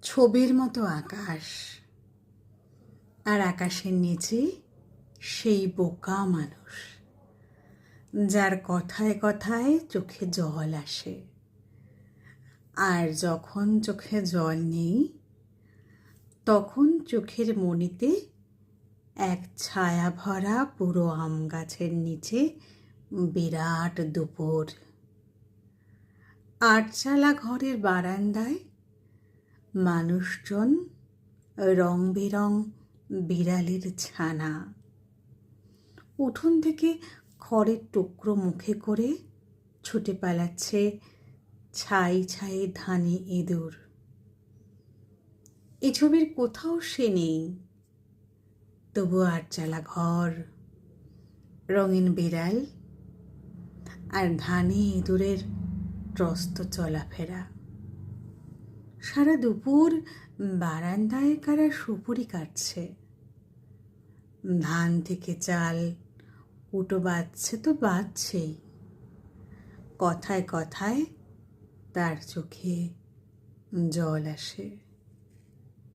ছবির মতো আকাশ, আর আকাশের নিচে সেই বোকা মানুষ যার কথায় কথায় চোখে জল আসে। আর যখন চোখে জল নেই তখন চোখের মণিতে এক ছায়া ভরা পুরো আম গাছের নিচে বিরাট দুপুর। আটচালা ঘরের বারান্দায় মানুষজন রং বেরং বিড়ালের ছানা। উঠোন থেকে খড়ের টুকরো মুখে করে ছুটে পালাচ্ছে ছাই ছাই ধানে ইঁদুর। এ ছবির কোথাও সে নেই, তবু আটচালা ঘর, রঙিন বিড়াল আর ধানে ইঁদুরের ত্রস্ত চলাফেরা। সারা দুপুর বারান্দায় কারা সুপুরি কাটছে। ধান থেকে চাল কুটো বাজছে তো বাজছেই, কথায় কথায় তার চোখে জল আসে।